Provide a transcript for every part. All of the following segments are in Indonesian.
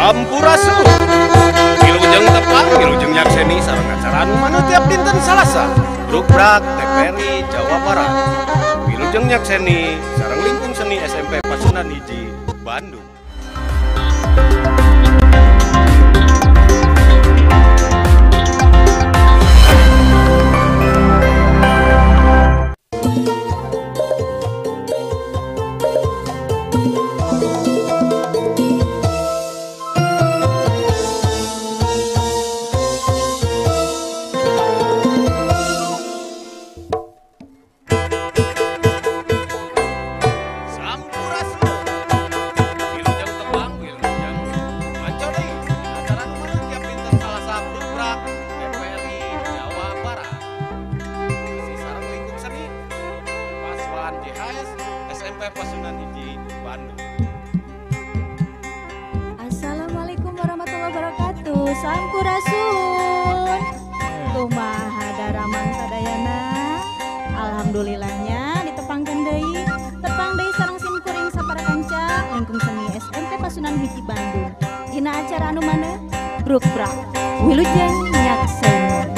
Sampurasun. Wilujeng tepang, wilujeng nyakseni sareng acara anu maneh tiap dinten Salasa. Brukbrak TPRI Jawa Barat. Wilujeng nyakseni sareng lingkung seni SMP Pasundan Hiji Bandung. Pasundan Hiji Bandung. Assalamualaikum warahmatullahi wabarakatuh. Sampurasun. Kumaha daramang sadayana. Alhamdulillahnya ditepangkeun deui. Tepang deui sareng simkuring sapara kanca lingkung seni SMP Pasundan Hiji Bandung. Dina acara anu maneh Brukbrak Wilujeng nyakseni.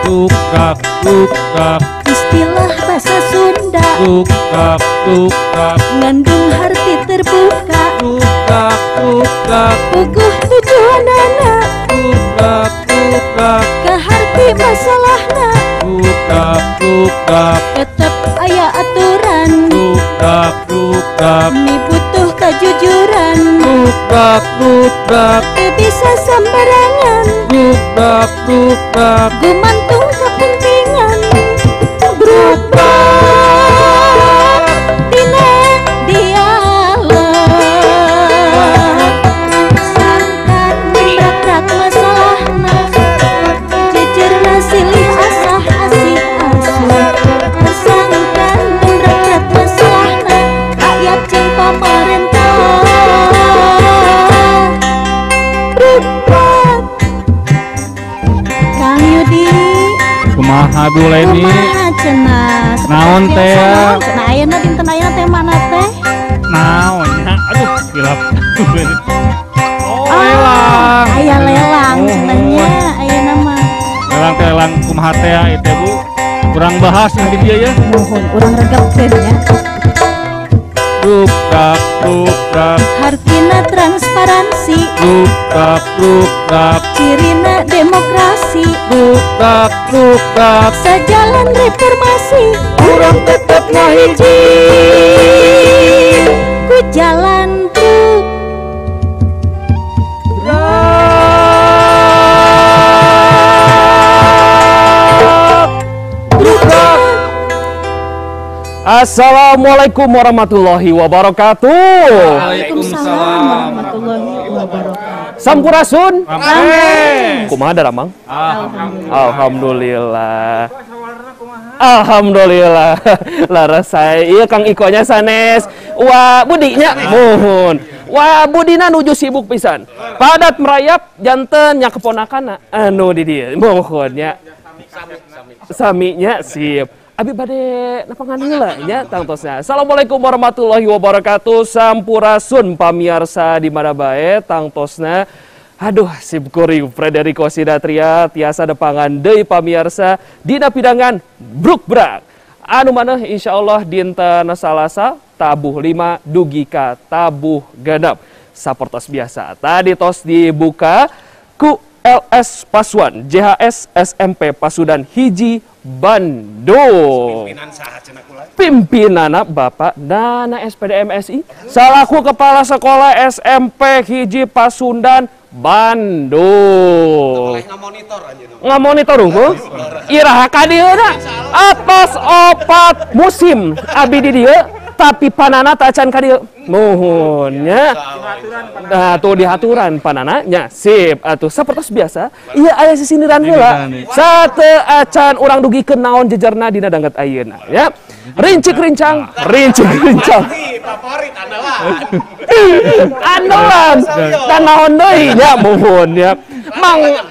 Brukbrak, brukbrak, istilah bahasa Sunda. brukbrak, brukbrak, Ngandung arti terbuka. brukbrak, brukbrak, Puguh tujuanana. brukbrak, brukbrak, Kaharti masalahna. brukbrak, brukbrak, Tetep aya aturan. brukbrak, brukbrak, Mi butuh kejujuran. brukbrak, brukbrak, Teu bisa sembarangan. brukbrak, brukbrak, Gumantung kepentingan. Brukbrak dina dialog. Sangkan membrakrak masalahna. Jejerna silih asah asih asuh. Sangkan membrakrak masalahna. Rakyat jeung pamarentah. Brukbrak Kang Yudi. kumaha Bu Leni, Kumaha cenah? Naon teh ya? Cenah ayeuna dinten ayeuna teh mana teh? naonnya, aduh, hilap. Oh, lelang. Aya lelang Oh, cenahnya ayeuna mah. lelang teh lelang kumaha teh ya, itu Bu, kurang bahas nanti dia ya. Mohon urang regepkeun nya. Brukbrak, brukbrak, Hartina transparansi, brukbrak, brukbrak, cirina demokrasi, brukbrak, brukbrak, sajalan reformasi. urang tetep ngahiji. Ku jalan truk. Brukbrak. Assalamualaikum warahmatullahi wabarakatuh. Waalaikumsalam warahmatullahi wabarakatuh. Sampurasun. Amin. Kumaha daramang? Alhamdulillah. Alhamdulillah. Laras saya ieu Kang Ikonya sanes. Wah, budinya mohon. Wah, budina nuju sibuk pisan. Padat merayap janten nya keponakanna. Anu di dieu. Mohon nya. Saminya sip. Abi bade napangan heula nya tangtosna. Assalamualaikum warahmatullahi wabarakatuh. Sampurasun pamirsa di mana bae tangtosna. Aduh, simkuring Frederico Sidatria tiasa depangan deui pamirsa dina pidangan Brukbrak. Anu maneh insyaallah dinten Salasa tabuh 5 dugi ka tabuh genep. Sapertos biasa. Tadi tos dibuka ku LS Pasuan JHS SMP Pasundan Hiji Bandung. Pimpinan saha cenah kula? Pimpinana Bapak Dana SPD MSI salaku Kepala Sekolah SMP Hiji Pasundan Bandung. Boleh ngamonitor anjeun. Ngamonitor unggul iraha ka dieuna atos opat musim abi di dieu tapi panana tak acan ka dieu mohon nya. Nah tuh dihaturan panana nya sip atuh sapertos biasa ieu aya sisiniran heula sateu acan urang dugikeun naon jejerna dina dangget ayeuna ya rincik-rincang Favorit andalan. andalan dan naon deui nya mohon ya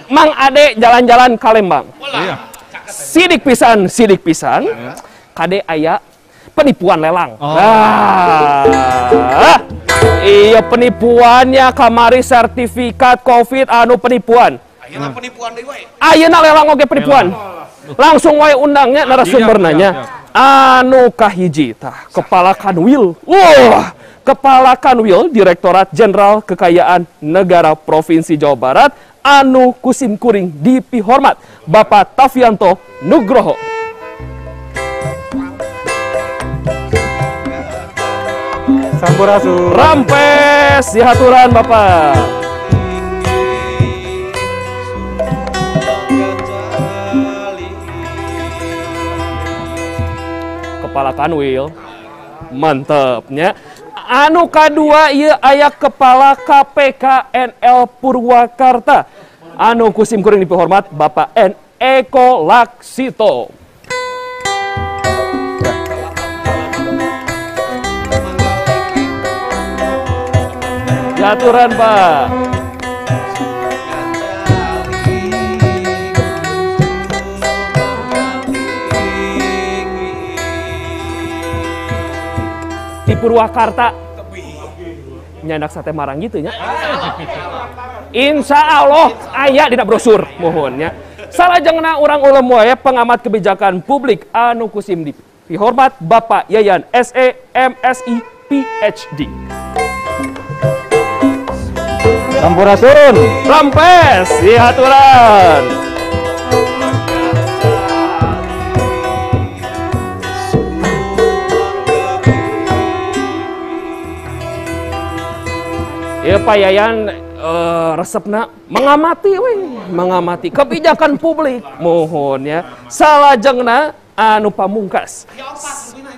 Mang Ade jalan-jalan ka Lembang sidik pisan kade aya penipuan lelang. Nah, iya penipuannya kamari sertifikat COVID anu penipuan. Ayeuna penipuan deui we. Ayeuna lelang oge penipuan. Langsung wae undangnya narasumber nanya. Anu kahiji tah Kepala Kanwil. Wah, Kepala Kanwil Direktorat Jenderal Kekayaan Negara Provinsi Jawa Barat anu kusim kuring dipihormat Bapak Tafianto Nugroho. Sampurasun. Rampes dihaturan Bapak. Kepala Kanwil mantepnya. Anu kadua ieu aya Kepala KPK NL Purwakarta anu kusim kuring dipihormat Bapak N Eko Laksito. Aturan Pak. Di Purwakarta nyandak sate marang gitu nya. Insya Allah aya dina brosur mohonnya. Salajengna urang ulem wae pengamat kebijakan publik anu kusim dihormat Bapak Yayan SE MSI PhD. Sampurasun. Rampes dihaturan. Ya Pak Yayan resepna mengamati mengamati kebijakan publik mohon ya. Salajengna anu pamungkas.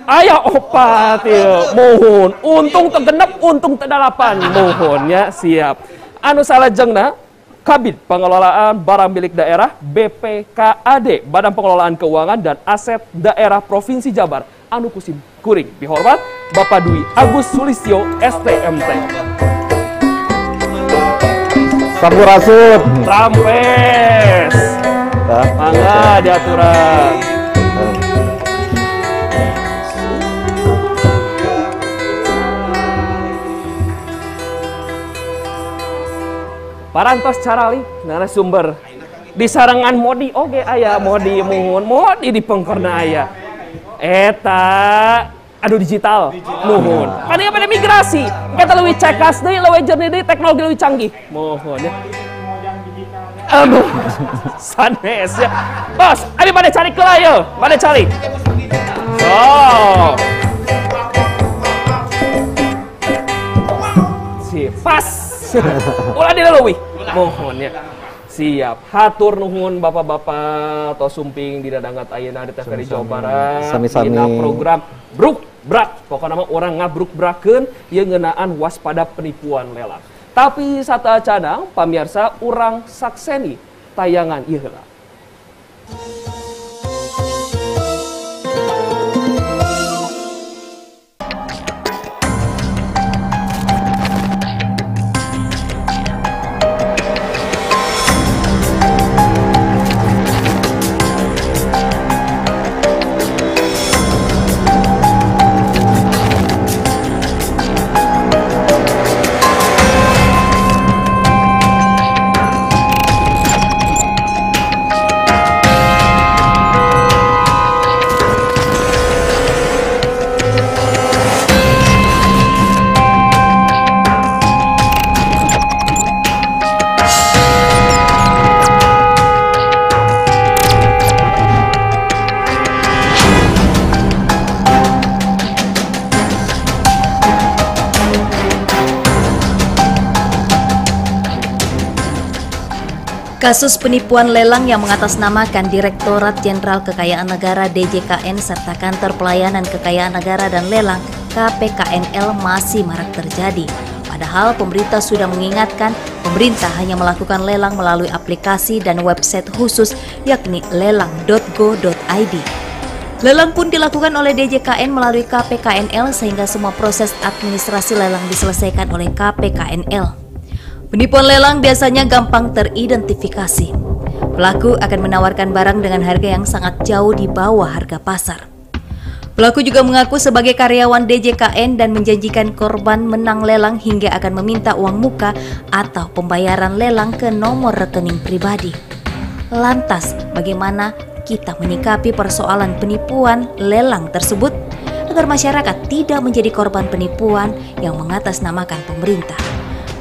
Aya opat ya mohon. Untung tegenep, untung tedalapan mohon ya siap. Anu salajengna Kabid Pengelolaan Barang Milik Daerah BPKAD Badan Pengelolaan Keuangan dan Aset Daerah Provinsi Jabar anu kusim kuring dihormat Bapak Dwi Agus Sulistyo STMT. Sampurasun. Rampes. Mangga diaturan. Parantos carali narasumber di sarangan Modi oge aya Modi muhun Modi di pengkorna aya eta adu digital muhun kan ieu pada migrasi kita leuwih cekas deui leuwih jernih deui teknologi leuwih canggih muhun ya aduh sanes ya bos abi pada cari ke ayo pada cari oh si pas ulah dina leuwih mohon ya siap hatur nuhun bapak-bapak atau sumping di dadangat ayeuna di TVRI Jawa Barat Sami-sami. dina program bruk brak pokoknya mah orang ngabruk brakeun ieu ngeunaan waspada penipuan lelang tapi sata cadang pamirsa urang sakseni tayangan ieu heula. Kasus penipuan lelang yang mengatasnamakan Direktorat Jenderal Kekayaan Negara DJKN serta Kantor Pelayanan Kekayaan Negara dan Lelang KPKNL masih marak terjadi. Padahal pemerintah sudah mengingatkan pemerintah hanya melakukan lelang melalui aplikasi dan website khusus yakni lelang.go.id. Lelang pun dilakukan oleh DJKN melalui KPKNL sehingga semua proses administrasi lelang diselesaikan oleh KPKNL. Penipuan lelang biasanya gampang teridentifikasi. Pelaku akan menawarkan barang dengan harga yang sangat jauh di bawah harga pasar. Pelaku juga mengaku sebagai karyawan DJKN dan menjanjikan korban menang lelang hingga akan meminta uang muka atau pembayaran lelang ke nomor rekening pribadi. Lantas, bagaimana kita menyikapi persoalan penipuan lelang tersebut agar masyarakat tidak menjadi korban penipuan yang mengatasnamakan pemerintah?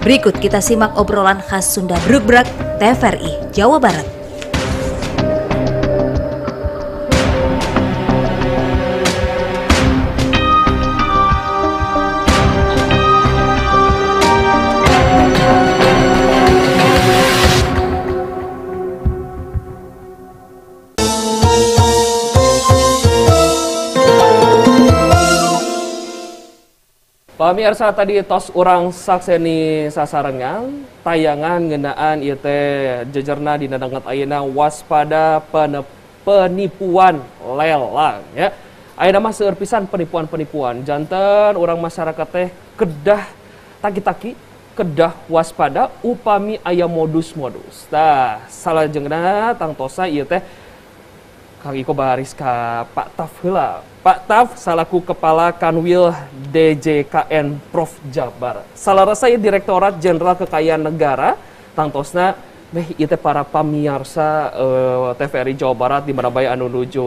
Berikut kita simak obrolan khas Sunda Brukbrak TVRI Jawa Barat. Pemirsa tadi tos orang sakseni sasarengan tayangan ngenaan ieu teh jejerna dina danget ayeuna waspada penipuan lelang ya. Ayeuna mah seueur pisan penipuan-penipuan. Janten urang masyarakat teh kedah taki-taki, kedah waspada upami aya modus-modus. Tah salajengna tangtosa ieu teh Kang Iko baris ka Pak Taf heula. Pak Taf salaku Kepala Kanwil DJKN Prof Jabar. Salarasa Direktorat Jenderal Kekayaan Negara tangtosna ieu teh para pamirsa TVRI Jawa Barat di mana bae anu nuju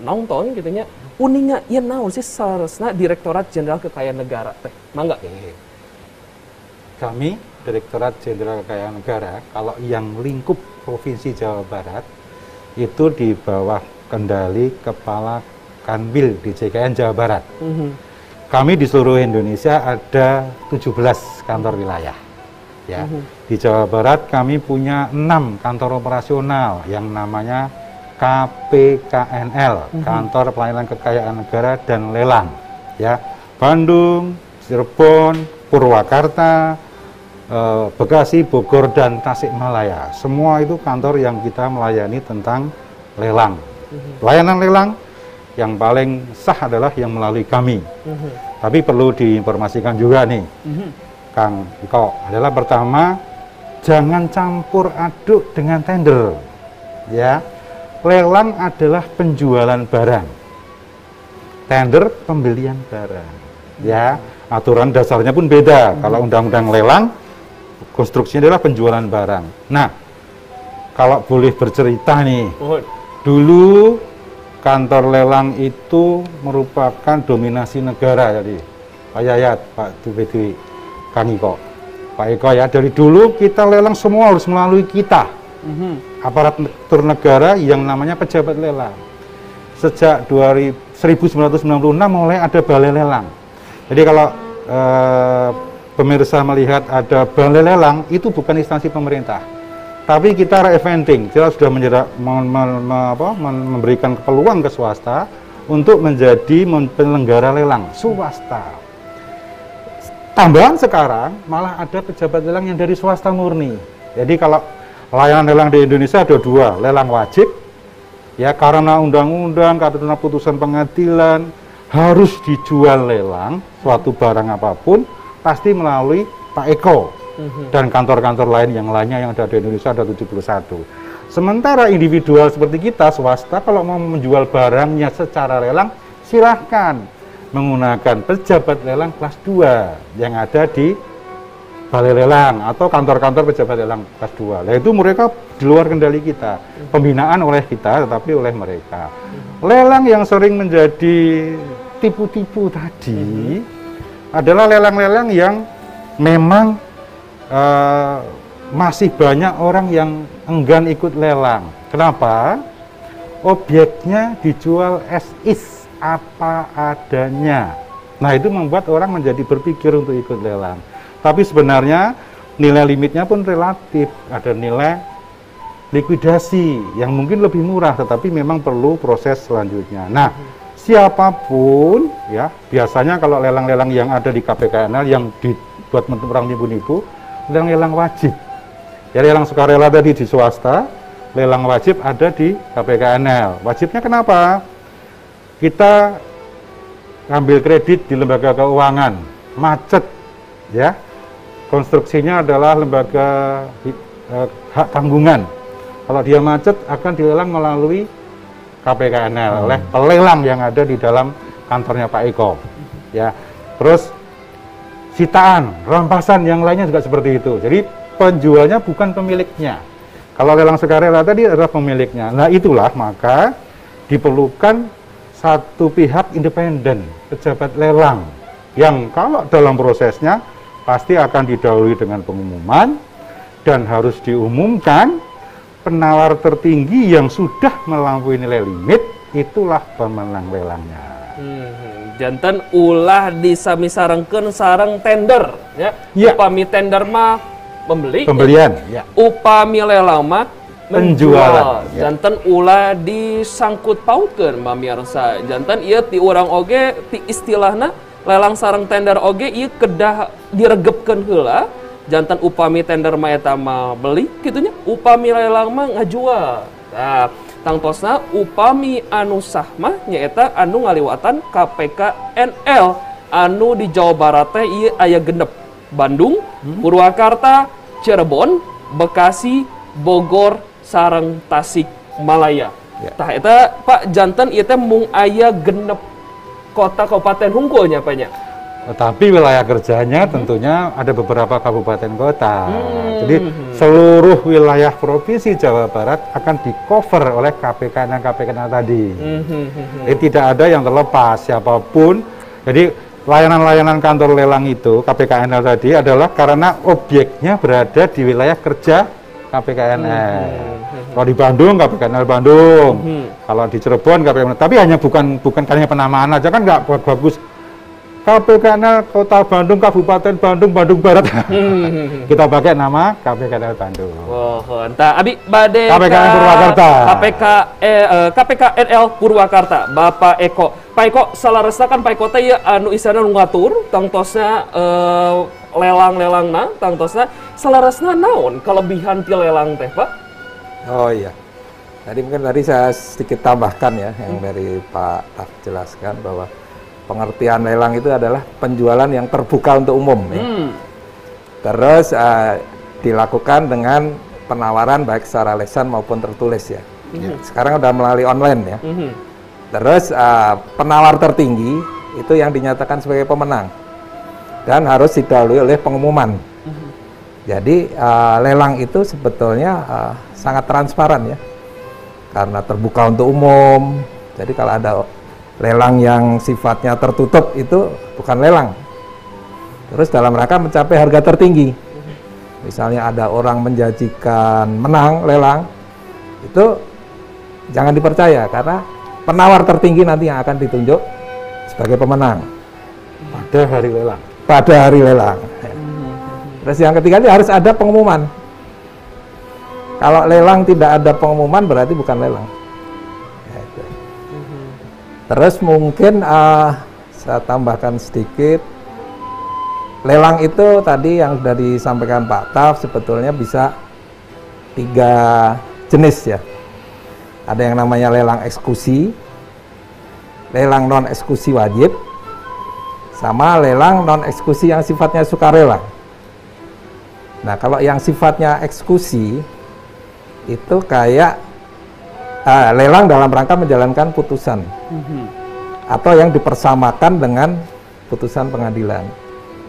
nonton kitu nya. Uninga ieu naon sih salarasna Direktorat Jenderal Kekayaan Negara teh? Mangga. Kami Direktorat Jenderal Kekayaan Negara kalau yang lingkup Provinsi Jawa Barat itu di bawah kendali Kepala Kanwil DJKN Jawa Barat. Kami di seluruh Indonesia ada 17 kantor wilayah. Ya. Di Jawa Barat kami punya 6 kantor operasional yang namanya KPKNL, Kantor Pelayanan Kekayaan Negara dan Lelang. Ya. Bandung, Cirebon, Purwakarta, Bekasi, Bogor, dan Tasikmalaya. Semua itu kantor yang kita melayani tentang lelang. Pelayanan lelang yang paling sah adalah yang melalui kami. Tapi perlu diinformasikan juga nih, Kang Iko, adalah pertama, jangan campur aduk dengan tender. Ya, lelang adalah penjualan barang, tender pembelian barang. Ya, aturan dasarnya pun beda. Kalau undang-undang lelang, konstruksinya adalah penjualan barang. Nah, kalau boleh bercerita nih, dulu kantor lelang itu merupakan dominasi negara jadi Pak Yayat, Pak Dwi, Kang Iko, Pak Eko ya. Dari dulu kita lelang semua harus melalui kita, aparatur negara yang namanya pejabat lelang. Sejak 1996 mulai ada balai lelang. Jadi kalau pemirsa melihat ada balai lelang, itu bukan instansi pemerintah. Tapi kita re-eventing, kita sudah memberikan peluang ke swasta untuk menjadi penyelenggara lelang swasta. Tambahan sekarang malah ada pejabat lelang yang dari swasta murni. Jadi kalau layanan lelang di Indonesia ada 2, lelang wajib, ya karena undang-undang, karena putusan pengadilan harus dijual lelang suatu barang apapun pasti melalui Pak Eko. Dan kantor-kantor lain yang lainnya yang ada di Indonesia ada 71. Sementara individual seperti kita, swasta, kalau mau menjual barangnya secara lelang, silahkan menggunakan pejabat lelang kelas 2 yang ada di balai lelang atau kantor-kantor pejabat lelang kelas 2. Nah, itu mereka di luar kendali kita. Pembinaan oleh kita, tetapi oleh mereka. Lelang yang sering menjadi tipu-tipu tadi adalah lelang-lelang yang memang masih banyak orang yang enggan ikut lelang. Kenapa? Objeknya dijual as is, apa adanya. Nah, itu membuat orang menjadi berpikir untuk ikut lelang. Tapi sebenarnya nilai limitnya pun relatif. Ada nilai likuidasi yang mungkin lebih murah, tetapi memang perlu proses selanjutnya. Nah, siapapun ya, biasanya kalau lelang-lelang yang ada di KPKNL yang dibuat untuk orang nipu-nipu, lelang wajib. Ya, lelang sukarela tadi di swasta, lelang wajib ada di KPKNL. Wajibnya kenapa? Kita ngambil kredit di lembaga keuangan, macet, ya. Konstruksinya adalah lembaga hak tanggungan. Kalau dia macet akan dilelang melalui KPKNL oleh pelelang yang ada di dalam kantornya Pak Eko. Ya, terus sitaan, rampasan yang lainnya juga seperti itu. Jadi penjualnya bukan pemiliknya. Kalau lelang sukarela tadi adalah pemiliknya. Nah itulah maka diperlukan satu pihak independen, pejabat lelang, yang kalau dalam prosesnya pasti akan didahului dengan pengumuman dan harus diumumkan penawar tertinggi yang sudah melampaui nilai limit, itulah pemenang lelangnya. Janten ulah disamisarengkeun sareng tender ya. Ya. Upami tender mah Pembelian, ya. Upami lelang mah Penjualan, ya. Janten ulah disangkut pautkeun pamirsa. Janten ieu ti urang oge ti istilahna lelang sareng tender oge ieu kedah diregepkeun heula. Janten upami tender mah eta mah beli kitunya, upami lelang mah ngajual. Nah, tangtosna upami anu sah mah nyaeta anu ngaliwatan KPKNL anu di Jawa Barat teh ieu aya genep. Bandung, Purwakarta, Cirebon, Bekasi, Bogor, sareng Tasik Malaya. Ya. Tah eta Pak janten ieu teh mung aya genep kota kabupaten hungkulnya Pak nya. Tetapi wilayah kerjanya tentunya ada beberapa kabupaten kota. Jadi seluruh wilayah provinsi Jawa Barat akan di-cover oleh KPKNL tadi. Jadi tidak ada yang terlepas siapapun. Jadi layanan-layanan kantor lelang itu KPKNL tadi adalah karena objeknya berada di wilayah kerja KPKNL. Kalau di Bandung KPKNL Bandung, kalau di Cirebon KPKNL. Tapi hanya bukan hanya penamaan aja kan nggak bagus. KPKNL Kota Bandung, Kabupaten Bandung, Bandung Barat. Kita pakai nama KPKNL Bandung. Oh, entah abi bade KPKNL Purwakarta. KPKNL Purwakarta. Bapak Eko. Pak Eko salaresta kan Pak Eko teh anu isana nu ngatur tangtosna lelang-lelangna, tangtosna salaresna naon kelebihan ti lelang teh, Pak? Oh iya. Mungkin tadi saya sedikit tambahkan ya yang dari Pak Taf jelaskan bahwa pengertian lelang itu adalah penjualan yang terbuka untuk umum. Ya. Terus dilakukan dengan penawaran baik secara lisan maupun tertulis ya. Sekarang udah melalui online ya. Terus penawar tertinggi itu yang dinyatakan sebagai pemenang dan harus didahului oleh pengumuman. Jadi lelang itu sebetulnya sangat transparan ya, karena terbuka untuk umum. Jadi kalau ada lelang yang sifatnya tertutup itu bukan lelang. Terus dalam rangka mencapai harga tertinggi. Misalnya ada orang menjanjikan menang lelang, itu jangan dipercaya karena penawar tertinggi nanti yang akan ditunjuk sebagai pemenang Pada hari lelang. pada hari lelang. Terus yang ketiga harus ada pengumuman. Kalau lelang tidak ada pengumuman berarti bukan lelang. Terus mungkin saya tambahkan sedikit, lelang itu tadi yang sudah disampaikan Pak Taf sebetulnya bisa 3 jenis ya. Ada yang namanya lelang eksekusi, lelang non eksekusi wajib, sama lelang non eksekusi yang sifatnya sukarela. Nah kalau yang sifatnya eksekusi itu kayak lelang dalam rangka menjalankan putusan atau yang dipersamakan dengan putusan pengadilan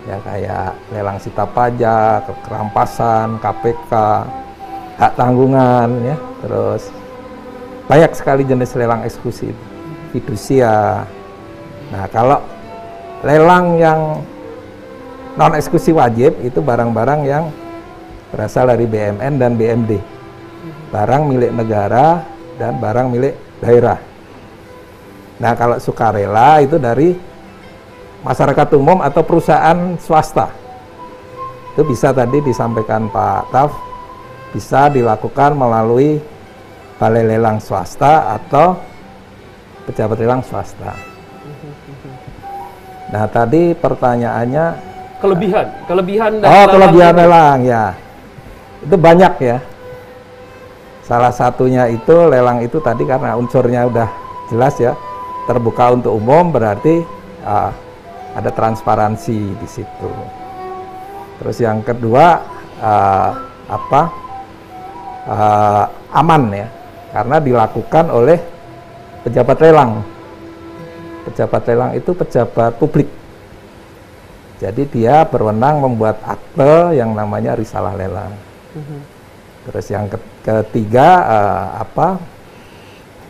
ya, kayak lelang sita pajak, kerampasan, KPK, hak tanggungan ya, terus banyak sekali jenis lelang eksekusi itu, fidusia. Nah kalau lelang yang non eksekusi wajib itu barang-barang yang berasal dari BMN dan BMD, barang milik negara dan barang milik daerah. Nah kalau sukarela itu dari masyarakat umum atau perusahaan swasta. Itu bisa tadi disampaikan Pak Taf, bisa dilakukan melalui balai lelang swasta atau pejabat lelang swasta. Nah tadi pertanyaannya kelebihan kelebihan lelang ya. Itu banyak ya. Salah satunya itu lelang itu tadi karena unsurnya udah jelas ya, terbuka untuk umum berarti ada transparansi di situ. Terus yang kedua aman ya, karena dilakukan oleh pejabat lelang. Pejabat lelang itu pejabat publik. Jadi dia berwenang membuat akte yang namanya risalah lelang. Terus yang ketiga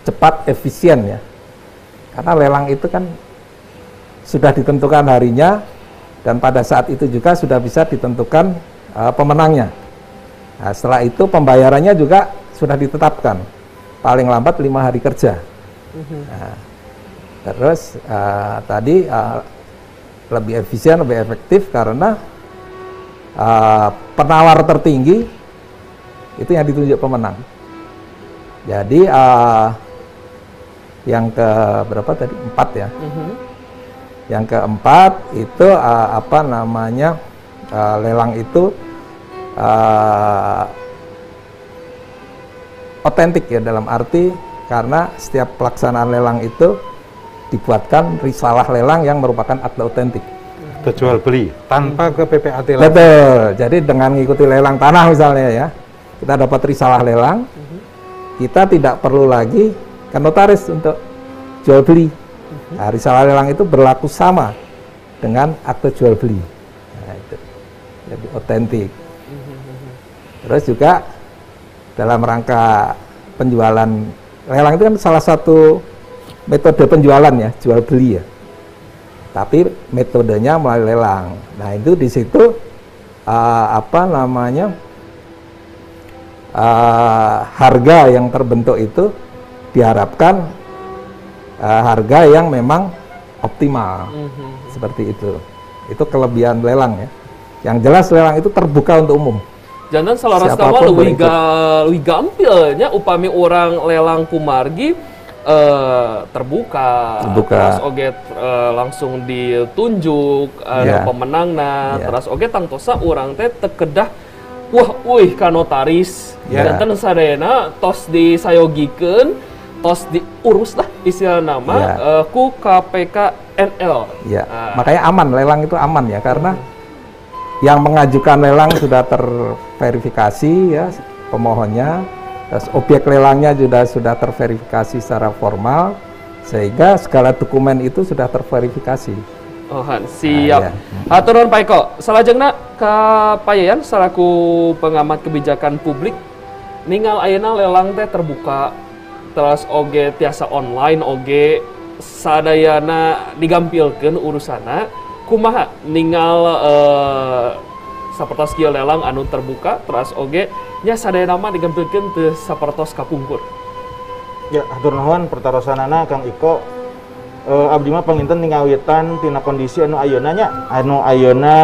cepat, efisien ya. Karena lelang itu kan sudah ditentukan harinya dan pada saat itu juga sudah bisa ditentukan pemenangnya. Nah, setelah itu pembayarannya juga sudah ditetapkan paling lambat 5 hari kerja. Nah, terus tadi lebih efisien, lebih efektif karena penawar tertinggi itu yang ditunjuk pemenang. Jadi yang ke berapa tadi? 4 ya. Yang keempat itu lelang itu otentik ya, dalam arti karena setiap pelaksanaan lelang itu dibuatkan risalah lelang yang merupakan akte otentik. Jual beli tanpa ke PPAT lagi. Betul. Jadi dengan mengikuti lelang tanah misalnya ya, kita dapat risalah lelang, kita tidak perlu lagi ke notaris untuk jual beli. Nah, risalah lelang itu berlaku sama dengan akte jual beli. Nah, itu jadi otentik. Terus juga dalam rangka penjualan lelang itu kan salah satu metode penjualan ya, jual beli ya. Tapi metodenya melalui lelang. Nah, itu di situ harga yang terbentuk itu diharapkan harga yang memang optimal. Seperti itu. Itu kelebihan lelang ya. Yang jelas lelang itu terbuka untuk umum. Jangan salah rasa lebih gampilnya upami orang lelang kumargi terbuka, terus oge langsung ditunjuk pemenangna, terus oge tangtosa orang teh tekedah ka notaris dan ten sadayana tos disayogikeun, tos diurus lah istilah nama ku KPKNL. Makanya aman, lelang itu aman ya, karena yang mengajukan lelang sudah terverifikasi ya pemohonnya, terus objek lelangnya sudah terverifikasi secara formal, sehingga segala dokumen itu sudah terverifikasi. Siap. Haturun Pak Eko, salajengna ka payayan selaku pengamat kebijakan publik, ningal ayeuna lelang teh terbuka, terus oge tiasa online oge sadayana digampilkeun urusana. Kumaha ningal sapertos kieu lelang anu terbuka terus oge nya sadaya nama digampilkeun teu sapertos kapungkur. Ya, hatur nuhun pertarosanana Kang Iko. Abdi mah panginten ningawitan tina kondisi anu ayeuna nya, anu ayeuna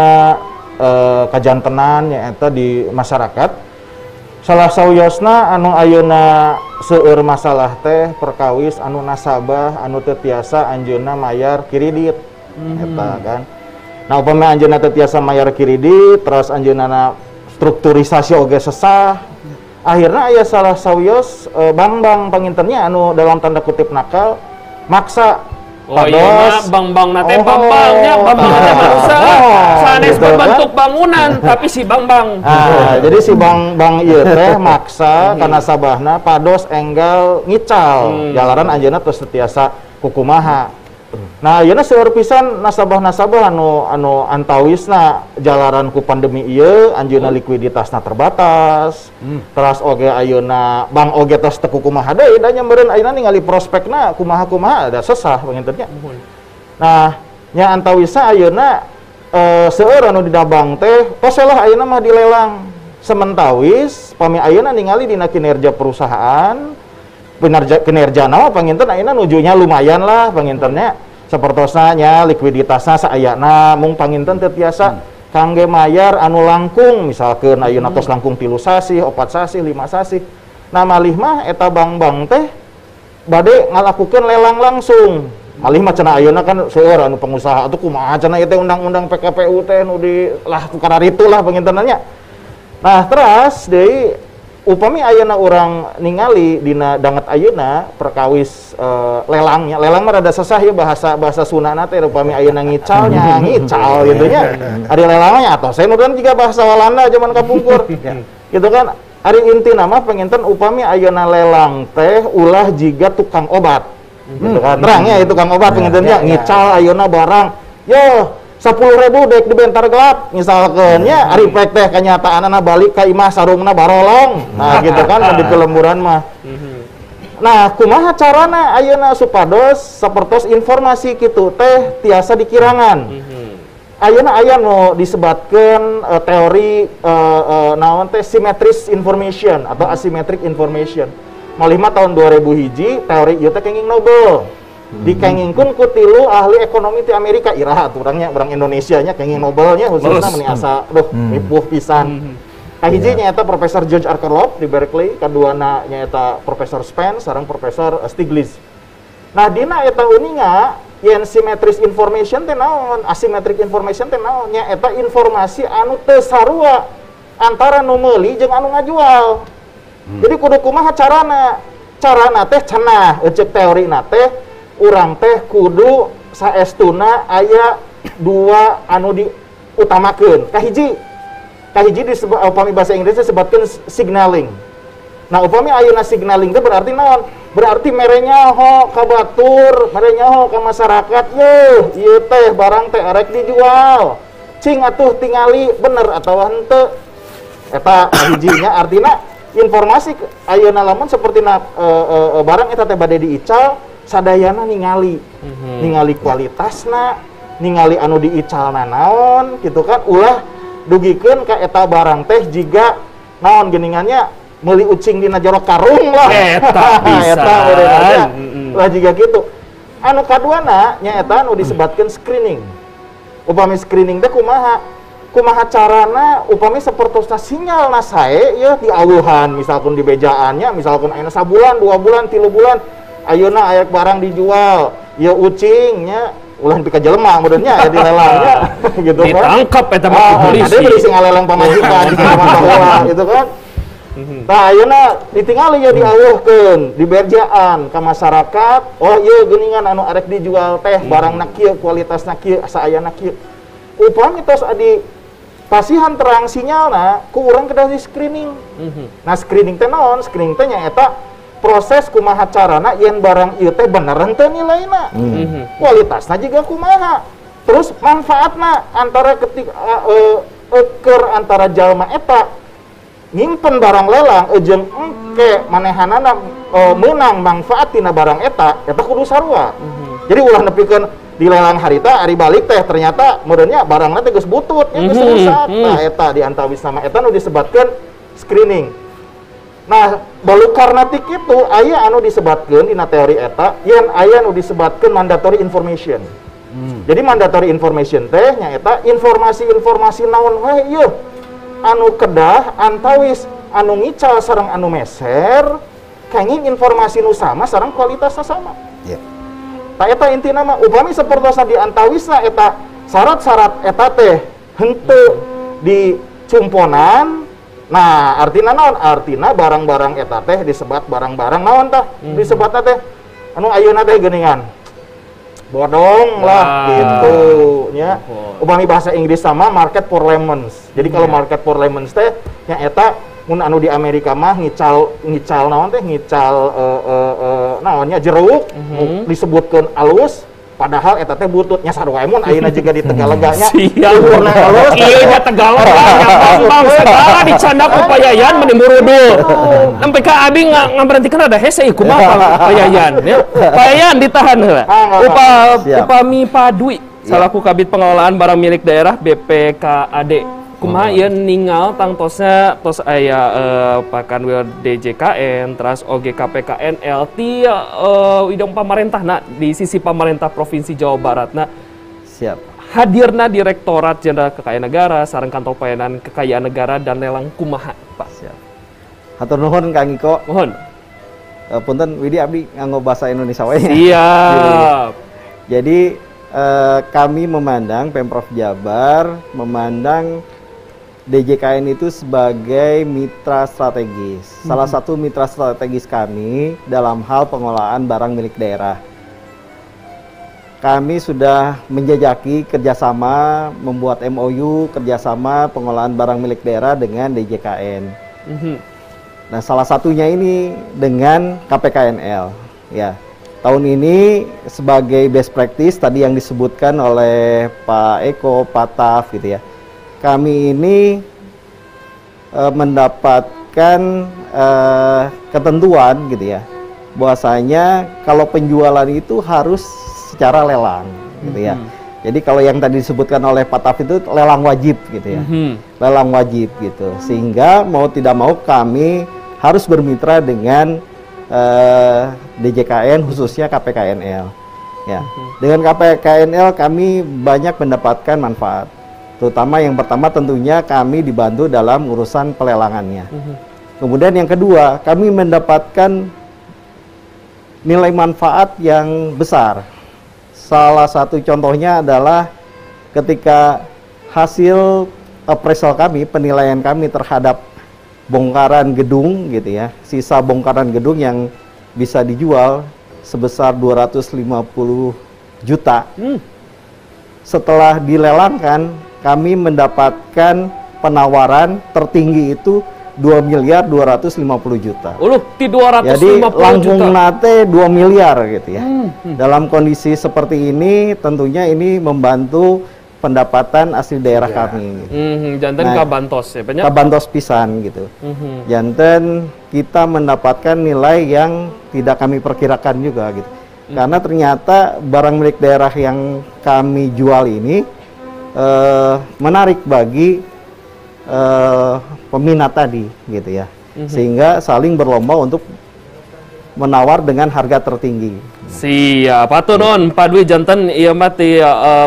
kajantenan nyaeta di masyarakat. Salah sauyosna anu ayeuna seueur masalah teh perkawis anu nasabah anu teu tiasa anjeunna mayar kiridit. Eta kan. Nah, upama anjeunna teu tiasa mayar kiridit, terus anjeunna strukturisasi oge sesah. Akhirna aya salah sawios bank-bank pangintennya anu dalam tanda kutip nakal maksa pados bank-bank nate bank-banknya usaha sanes berbentuk bangunan tapi si bank-bank. Jadi si bank-bank ieu teh maksa kana sabahna pados enggal ngical jalaran anjeunna tos tiasa kukumaha. Nah, ayeuna seueur pisan nasabah-nasabah anu antawisna jalaran ku pandemi ieu anjeunna likuiditasna terbatas. Terus oge ayeuna bank oge tos teu kumaha deui da nyameureun ayeuna ningali prospekna kumaha-kumaha ada sesah panginten nya. Nah, nya antawisna ayeuna seueur anu dina bank teh tos lah ayeuna mah dilelang. Sementawis pami ayeuna ningali dina kinerja perusahaan kinerja nawa panginten ayeuna nujunya lumayan lah pangintennya sapertosna nya likuiditasna saayana mung panginten teu tiasa kangge mayar anu langkung misalkeun ayeuna tos langkung 3 sasi, 4 sasi, 5 sasi. Nah malih mah eta bank-bank teh bade ngalakukeun lelang langsung. Malih mah cenah ayeuna kan seueur anu pengusaha atuh kumaha cenah ieu teh undang-undang PKPU teh nu di lah perkara ritu lah pangintenna nya. Nah terus deui upami ayeuna urang ningali dina danget ayeuna perkawis lelangnya, lelang mah rada sesah ya bahasa Sundana teh upami ayeuna ngicalnya ngical gitu nya. Ari lelangnya atoh saya nuduhan juga bahasa Walanda zaman kapungkur. Gitu kan. Ari intina mah panginten upami ayeuna lelang teh ulah jiga tukang obat. Gitu kan. Terangnya itu Kang Obat pengintennya ngical ayeuna barang. Yo, 10.000 dek di bentar gelap misalkan ya ari pek teh kenyataanna balik ka imah sarungna barolong. Nah, gitu kan di pelemburan mah. Nah, kumaha carana ayeuna supados sapertos informasi kitu teh tiasa dikirangan. Ayeuna aya nu disebatkeun teori naon teh symmetric information atau asymmetric information. Malih mah tahun 2000 hiji teori ieu teh kenging Nobel. Dikengingkeun ku tilu ahli ekonomi ti Amerika iraha urangnya urang Indonesia nya kenging Nobelnya khususna meni asa mipuh pisan. Kahiji nyaeta Profesor George Akerlof di Berkeley, kaduana nyaeta Profesor Spence sareng Profesor Stiglitz. Nah, dina eta uninga yen symmetric information teh naon, asymmetric information teh naon nyaeta informasi anu teu sarua antara nu meuli jeung anu ngajual. Jadi kudu kumaha carana? Carana teh cenah ceuk teorina teh urang teh kudu saestuna aya dua anu diutamakeun. Kahiji disebut upami bahasa Inggrisnya disebutkeun signaling. Nah, upami ayeuna signaling teh berarti naon? Berarti mere nyaho ka batur, mere nyaho ka masyarakat, yeuh ieu teh barang teh arek dijual. Cing atuh tingali bener atawa henteu. Eta kahijinya artina informasi ayeuna lamun sapertina barang eta teh bade diical sadayana ningali kualitasna, ningali anu diicalna naon gitu kan, ulah dugikeun ka eta barang teh jiga naon geuningannya meuli ucing dina jero karung lah eta bisa lah jiga kitu. Anu kaduana nyaeta anu disebutkeun screening. Upami screening teh kumaha carana upami sapertosna sinyalna sae ya diawuhan misalkan di bejaannya misalkan ayeuna sabulan 2 bulan 3 bulan ayeuna aya barang dijual ya ucingnya ulah dipika jelema modernnya aya di lelangnya gitu kan ditangkap eta mah polisi ada beli sing ngaleleng pamajikan di kamar baheula gitu kan. Nah ayeuna ditingali ya diawuhkeun di berjaan ka masyarakat oh ieu geuningan anu arek dijual teh barangna kieu kualitasna kieu asa ayana kieu upami tos adi pasihan terang sinyalna ku urang kedah di screening. Nah screening teh naon? Screening teh nyaeta proses kumaha carana yen barang ieu teh bener henteu nilaina. Kualitasna juga kumaha. Terus manfaatna antara ketika antara jalma eta nyimpen barang lelang jeung engke manehanana meunang manfaat tina barang eta kudu sarua. Jadi ulah nepikeun di lelang harita ari balik teh ternyata modernnya barangna teh geus butut nya geus rusak. Nah eta di antawis nama eta nu disebutkeun screening. Nah, balu karena tik itu aya anu disebutkeun dina teori eta yen aya anu disebutkeun mandatory information. Jadi mandatory information teh nyaeta informasi-informasi naon wae ieu anu kedah antawis anu ngical sareng anu meser kenging informasi nu sama sareng kualitasna sama. Ta eta intina mah upami sapertosna di antawisna eta syarat-syarat eta teh henteu dicumponan. Nah, artina naon? Artina barang-barang eta teh disebat barang-barang naon tah? Disebatna teh anu ayeuna teh geuningan. Bodong lah gitu nya. Upami bahasa Inggris sama market for lemons. Jadi kalau market for lemons teh nya eta mun anu di Amerika mah ngical naon teh ngical naonnya jeruk disebutkeun alus padahal eta teh bututnya sarua mun ayeuna juga di Tegaleganya sieureuna alus ieu nya Tegalega Bambang segala dicanda ku payayan meni murudul nempe ka abi ngaberentikeun rada hese kumaha payayan ya payayan ditahan heula upami Padwi salaku Kabid Pengelolaan Barang Milik Daerah BPKAD kumaha ieu ningal tang tos aya Pakanwil DJKN terus oge KPKNL ti widong pamarentahna di sisi pamarentah Provinsi Jawa Barat. Nah, siap. Hadirna Direktorat Jenderal Kekayaan Negara sareng Kantor Pelayanan Kekayaan Negara dan Lelang kumaha, Pak? Siap. Hatur nuhun Kang Iko. Nuhun. Punten Widi abdi nganggo bahasa Indonesia wae. Siap. Jadi kami memandang Pemprov Jabar memandang DJKN itu sebagai mitra strategis. Salah satu mitra strategis kami dalam hal pengelolaan barang milik daerah. Kami sudah menjajaki kerjasama, membuat MOU kerjasama pengelolaan barang milik daerah dengan DJKN. Nah, salah satunya ini dengan KPKNL, ya. tahun ini sebagai best practice tadi yang disebutkan oleh Pak Eko, Pak Taf gitu ya. Kami ini mendapatkan ketentuan gitu ya. Bahwasanya kalau penjualan itu harus secara lelang gitu ya. Jadi kalau yang tadi disebutkan oleh Pak Taf itu lelang wajib gitu ya. Lelang wajib gitu. Sehingga mau tidak mau kami harus bermitra dengan DJKN khususnya KPKNL. Ya. Dengan KPKNL kami banyak mendapatkan manfaat. Terutama yang pertama tentunya kami dibantu dalam urusan pelelangannya. Kemudian yang kedua, kami mendapatkan nilai manfaat yang besar. Salah satu contohnya adalah ketika hasil appraisal kami, penilaian kami terhadap bongkaran gedung gitu ya, sisa bongkaran gedung yang bisa dijual sebesar 250 juta. Setelah dilelangkan, kami mendapatkan penawaran tertinggi itu 2 miliar 250 juta. Di 250 Jadi langsung juta. nate 2 miliar gitu ya. Dalam kondisi seperti ini tentunya ini membantu pendapatan asli daerah kami. Janten kabantos ya banyak. Kabantos pisan gitu. Janten kita mendapatkan nilai yang tidak kami perkirakan juga gitu. Karena ternyata barang milik daerah yang kami jual ini menarik bagi peminat tadi gitu ya. Sehingga saling berlomba untuk menawar dengan harga tertinggi. Siap, atuh non Pak Dwi janten ieu mah ti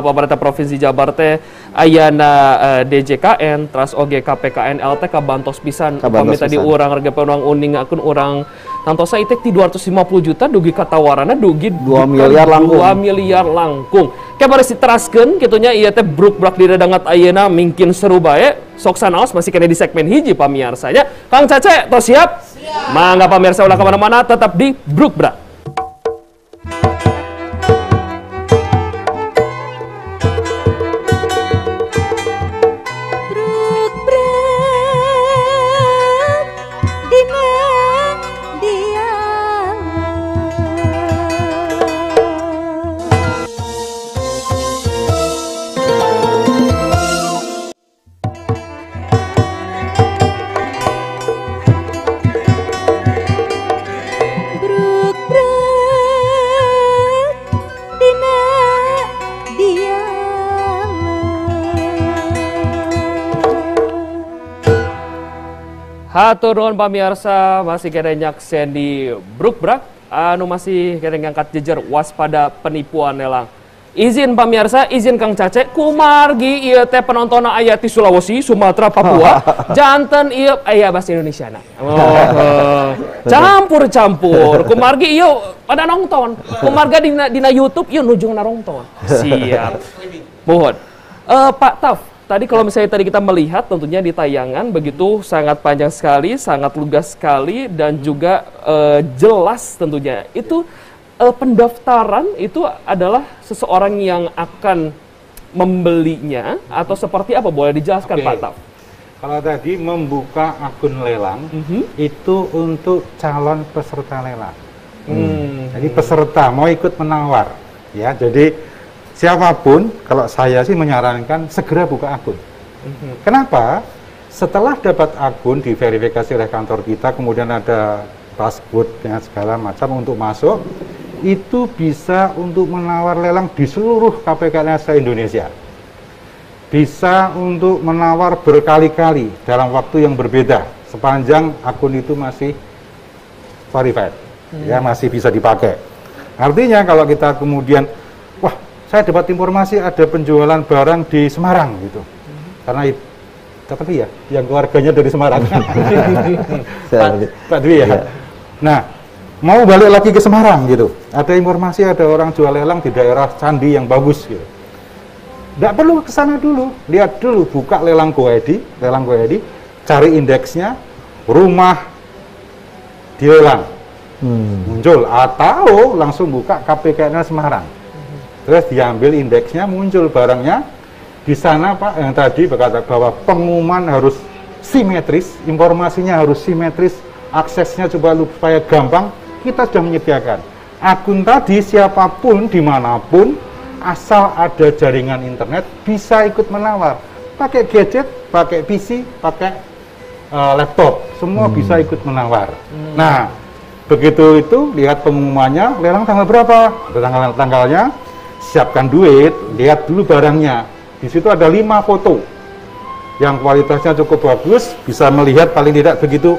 pemerintah provinsi Jabar teh ayana DJKN terus oge KPKNL teh kabantos pisan. Kami tadi urang harga penuang uningakeun urang tantosa itek ti 250 juta dugi katawaranna dugi 2 miliar langkung. 2 miliar langkung. Ke bari diteraskeun kitunya ieu teh bruk-brak di redangat ayeuna mungkin seru bae. Sok sanaos masih kena di segmen hiji pamiarsanya. Kang Cece, tos siap? Siap. Mangga pamirsa ulah kemana-mana tetap di bruk-brak. Hatur nuhun pamirsa, masih kena nyaksen di bruk-brak anu masih kena ngangkat jejer waspada penipuan lelang. Izin pamirsa, izin Kang Cace, kumargi ieu teh penonton aya ti Sulawesi, Sumatera, Papua, janten ieu aya bahasa Indonesiana. Campur-campur. Kumargi ieu ada nonton. Kumarga dina YouTube ieu nujung narongton. Siap. Mohon. Pak Taf, tadi kalau misalnya tadi kita melihat tentunya di tayangan begitu sangat panjang sekali, sangat lugas sekali dan juga jelas tentunya. Itu pendaftaran itu adalah seseorang yang akan membelinya atau seperti apa? Boleh dijelaskan Pak Taf? Kalau tadi membuka akun lelang itu untuk calon peserta lelang. Jadi peserta mau ikut menawar, ya. Jadi siapapun, kalau saya sih menyarankan segera buka akun. Kenapa? Setelah dapat akun diverifikasi oleh kantor kita, kemudian ada password dengan segala macam untuk masuk, itu bisa untuk menawar lelang di seluruh KPKN se-Indonesia. Bisa untuk menawar berkali-kali dalam waktu yang berbeda, sepanjang akun itu masih verified, ya, masih bisa dipakai. Artinya kalau kita kemudian, wah, saya dapat informasi ada penjualan barang di Semarang gitu, karena tapi ya, yang keluarganya dari Semarang, Pak Dwi ya. Nah, mau balik lagi ke Semarang gitu, ada informasi ada orang jual lelang di daerah Candi yang bagus gitu. Nggak perlu ke sana dulu, lihat dulu, buka lelang Go.id, cari indeksnya, rumah dilelang, muncul, atau langsung buka KPKN Semarang, terus diambil indeksnya, muncul barangnya di sana Pak, yang tadi berkata bahwa pengumuman harus simetris, informasinya harus simetris, aksesnya coba supaya gampang. Kita sudah menyediakan. akun tadi siapapun dimanapun asal ada jaringan internet bisa ikut menawar, pakai gadget, pakai PC, pakai laptop, semua bisa ikut menawar. Nah, begitu itu lihat pengumumannya, lelang tanggal berapa, ada tanggalnya, siapkan duit, lihat dulu barangnya. Di situ ada 5 foto yang kualitasnya cukup bagus, bisa melihat paling tidak begitu.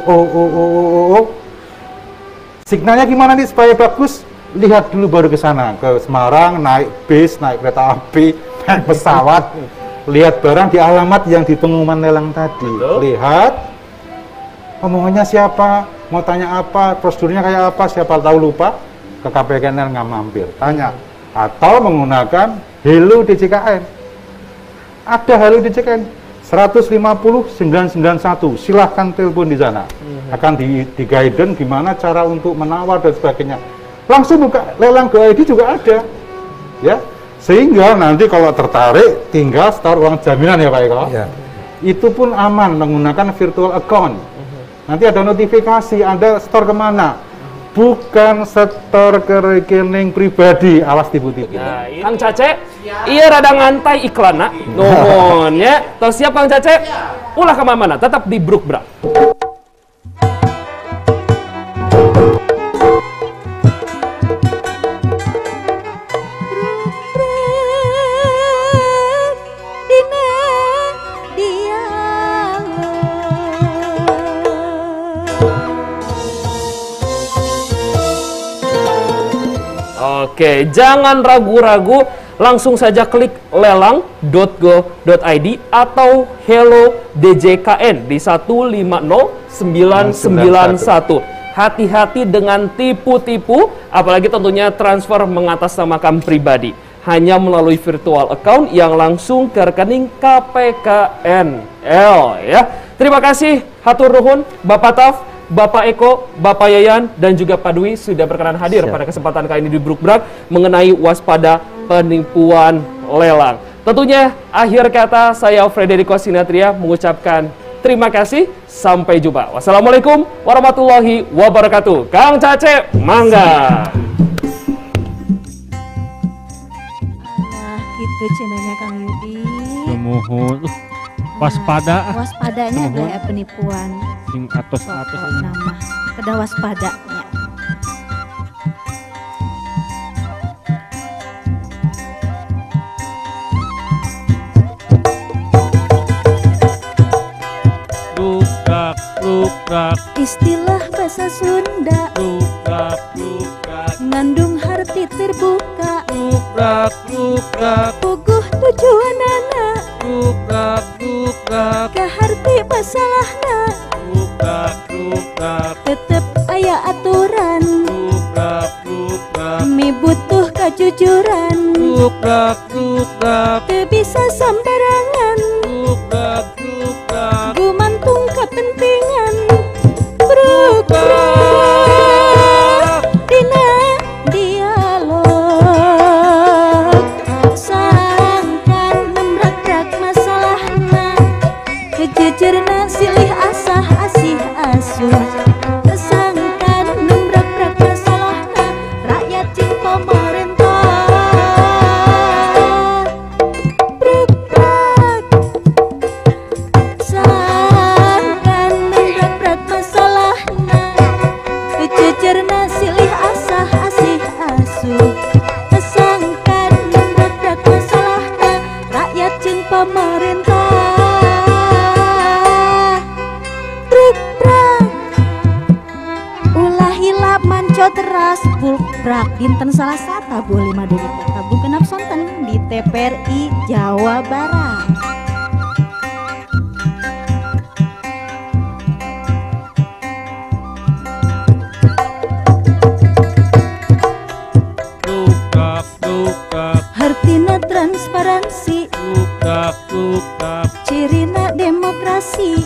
Signalnya gimana nih supaya bagus? Lihat dulu baru ke sana, ke Semarang, naik bis, naik kereta api, naik pesawat, lihat barang di alamat yang di pengumuman lelang tadi. Lihat, omongannya siapa, mau tanya apa, prosedurnya kayak apa, siapa tahu lupa, ke KPKNL nggak mampir, tanya. Atau menggunakan Hello DJKN. Ada Hello DJKN, 150 991, silahkan telepon di sana. Akan di guidance gimana cara untuk menawar dan sebagainya. Langsung buka lelang GoID juga ada, ya. Sehingga nanti kalau tertarik tinggal store uang jaminan ya Pak Eko. Ya. Itu pun aman menggunakan virtual account. Nanti ada notifikasi Anda store kemana. Bukan setor ke rekening pribadi, awas tipu-tipu. Nah, Kang Cace, iya rada ngantai iklanna, nuhun ya. Tos siap Kang Cace? Ulah kemana-mana, tetap di Brukbrak. Oke, jangan ragu-ragu, langsung saja klik lelang.go.id atau Hello DJKN di 150991. Hati-hati dengan tipu-tipu, apalagi tentunya transfer mengatasnamakan pribadi. Hanya melalui virtual account yang langsung ke rekening KPKNL ya. Terima kasih, hatur nuhun, Bapak Taf, Bapak Eko, Bapak Yayan, dan juga Pak Dwi sudah berkenan hadir pada kesempatan kali ini di Brukbrak mengenai waspada penipuan lelang. Tentunya akhir kata saya Frederico Sinatria mengucapkan terima kasih, sampai jumpa. Wassalamualaikum warahmatullahi wabarakatuh. Kang Cace, mangga. Nah, gitu cenanya Kang Yudi. Mohon waspada. Waspadanya ada penipuan. Sing atos-atos nama kedah waspadanya. Brukbrak, brukbrak, Istilah bahasa Sunda brukbrak, brukbrak, ngandung arti terbuka. brukbrak, brukbrak, Puguh tujuanana brukbrak, brukbrak, kaharti masalahna. brukbrak, brukbrak, Tetep aya aturan, brukbrak, brukbrak, mi butuh kejujuran. brukbrak, brukbrak, Teu bisa sembarangan, brukbrak, brukbrak, gumantung kepentingan. Brukbrak dina dialog, sangkan nembrak-brak masalahna. Jujurna silih asah asih asuh, sangkan nembrak-brak masalahna. Rakyat cing pemerintah. Brukbrak sangkan nembrak-brak masalahna. Jujurna silih asah asih asuh, sangkan nembrak-brak masalahna. Rakyat cing pemerintah. Brukbrak ulah hilap mancot teras. Brukbrak dinten Salasa tabuh 5 detik tabuh genap sonten di TPRI Jawa Barat. brukbrak, brukbrak, Hartina transparansi, brukbrak, brukbrak, cirina demokrasi.